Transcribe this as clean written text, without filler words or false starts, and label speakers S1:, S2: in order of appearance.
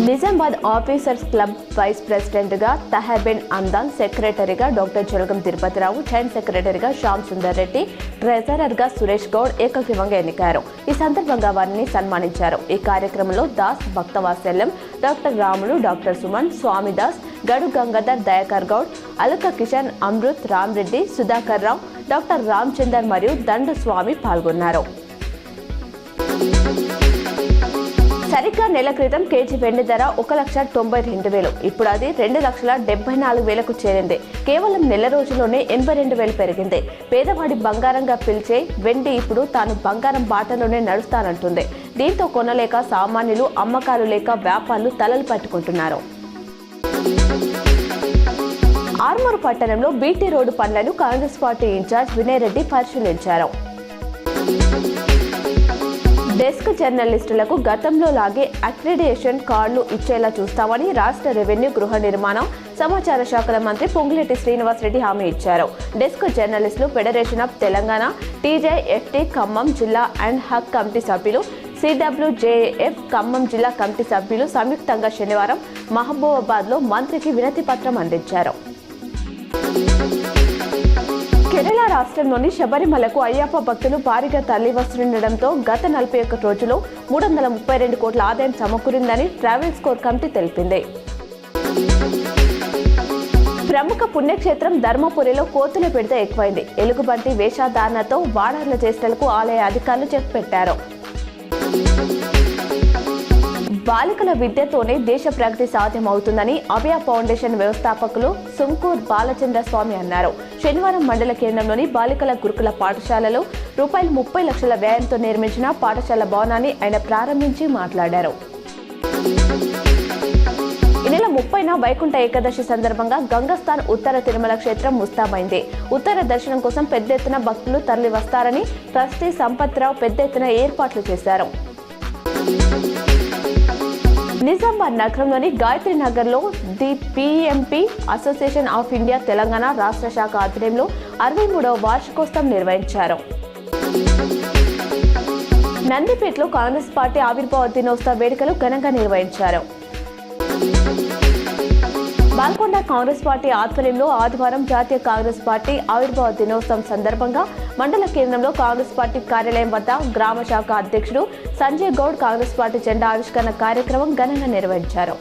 S1: Nizamabad officers club vice ప్రెసిడెంట్గా తహబెన్ అందాన్, సెక్రటరీగా doctor Jalagam Tirupathirao, joint సెక్రటరీగా శ్యామ్ సుందర్ రెడ్డి, ట్రెజరర్గా సురేష్ గౌడ్ ఏకగ్రీవంగా ఎన్నికారు. ఈ సందర్భంగా వారిని సన్మానించారు. ఈ కార్యక్రమంలో దాస్ భక్తవాత్సల్యం, డాక్టర్ రాములు, డాక్టర్ సుమన్, స్వామిదాస్, గడు గంగాధర్, దయాకర్ గౌడ్, అలక కిషన్, అమృత్, రామ్రెడ్డి, సుధాకర్ రావు, డాక్టర్ రామచందర్ మరియు దండు స్వామి పాల్గొన్నారు. సరిగ్గా నెల క్రితం కేజీ వెండి ధర 1,92,000. ఇప్పుడు అది 2,74,000కు చేరింది. కేవలం నెల రోజుల్లోనే 82,000 పెరిగింది. పేదవాడి బంగారంగా పిలిచే వెండి ఇప్పుడు తాను బంగారం బాటలోనే నడుస్తానంటుంది. దీంతో కొనలేక సామాన్యులు, అమ్మకాలు లేక వ్యాపారులు తలలు పట్టుకుంటున్నారు. ఆర్మూరు పట్టణంలో బీటీ రోడ్డు పనులను కాంగ్రెస్ పార్టీ ఇన్ఛార్జ్ వినయ్ రెడ్డి పరిశీలించారు. డెస్క్ జర్నలిస్టులకు గతంలో లాగే అక్రిడిటేషన్ కార్డులు ఇచ్చేలా చూస్తామని రాష్ట్ర రెవెన్యూ, గృహ నిర్మాణం, సమాచార శాఖల మంత్రి పొంగులేటి శ్రీనివాసరెడ్డి హామీ ఇచ్చారు. డెస్క్ జర్నలిస్టులు ఫెడరేషన్ ఆఫ్ తెలంగాణ, టీజేఎఫ్టీ ఖమ్మం జిల్లా అండ్ హక్ కమిటీ సభ్యులు, సిడబ్ల్యూజేఎఫ్ ఖమ్మం జిల్లా కమిటీ సభ్యులు సంయుక్తంగా శనివారం మహబూబాబాద్లో మంత్రికి వినతి పత్రం అందించారు. కేరళ రాష్ట్రంలోని శబరిమలకు అయ్యప్ప భక్తులు భారీగా తరలి వస్తుండటంతో గత 41 రోజుల్లో 332 కోట్ల ఆదాయం సమకూరిందని ట్రావెల్స్ కోర్ కమిటీ తెలిపింది. ప్రముఖ పుణ్యక్షేత్రం ధర్మపురిలో కోతుల పెడితే ఎక్కువైంది. ఎలుగుబంటి వేషధారణతో వాడార్ల చేష్టలకు ఆలయ అధికారులు చెక్ పెట్టారు. బాలికల విద్యతోనే దేశ ప్రగతి సాధ్యమవుతుందని అభయ ఫౌండేషన్ వ్యవస్థాపకులు సుంకూర్ బాలచంద్ర స్వామి అన్నారు. శనివారం మండల కేంద్రంలోని బాలికల గురుకుల పాఠశాలలో ₹30 లక్షల వ్యయంతో నిర్మించిన పాఠశాల భవనాన్ని ఆయన ప్రారంభించి మాట్లాడారు. ఈ నెల 30న వైకుంఠ ఏకాదశి సందర్భంగా గంగస్థాన్ ఉత్తర తిరుమల క్షేత్రం ముస్తాబైంది. ఉత్తర దర్శనం కోసం పెద్ద ఎత్తున భక్తులు తరలి వస్తారని ట్రస్టీ సంపత్రావు పెద్ద ఎత్తున ఏర్పాట్లు చేశారు. నిజామాబాద్ నగరంలోని గాయత్రి నగర్లో the PMP association of India Telangana రాష్ట్ర శాఖ ఆధ్వర్యంలో 63వ వార్షికోత్సవం నిర్వహించారు. నందిపేటలో కాంగ్రెస్ పార్టీ ఆవిర్భావ దినోత్సవ వేడుకలు ఘనంగా నిర్వహించారు. బాల్కొండ కాంగ్రెస్ పార్టీ ఆధ్వర్యంలో ఆదివారం జాతీయ కాంగ్రెస్ పార్టీ ఆవిర్భావ దినోత్సవం సందర్భంగా మండల కేంద్రంలో కాంగ్రెస్ పార్టీ కార్యాలయం వద్ద గ్రామ శాఖ అధ్యక్షుడు సంజయ్ గౌడ్ కాంగ్రెస్ పార్టీ జెండా ఆవిష్కరణ కార్యక్రమం ఘనంగా నిర్వహించారు.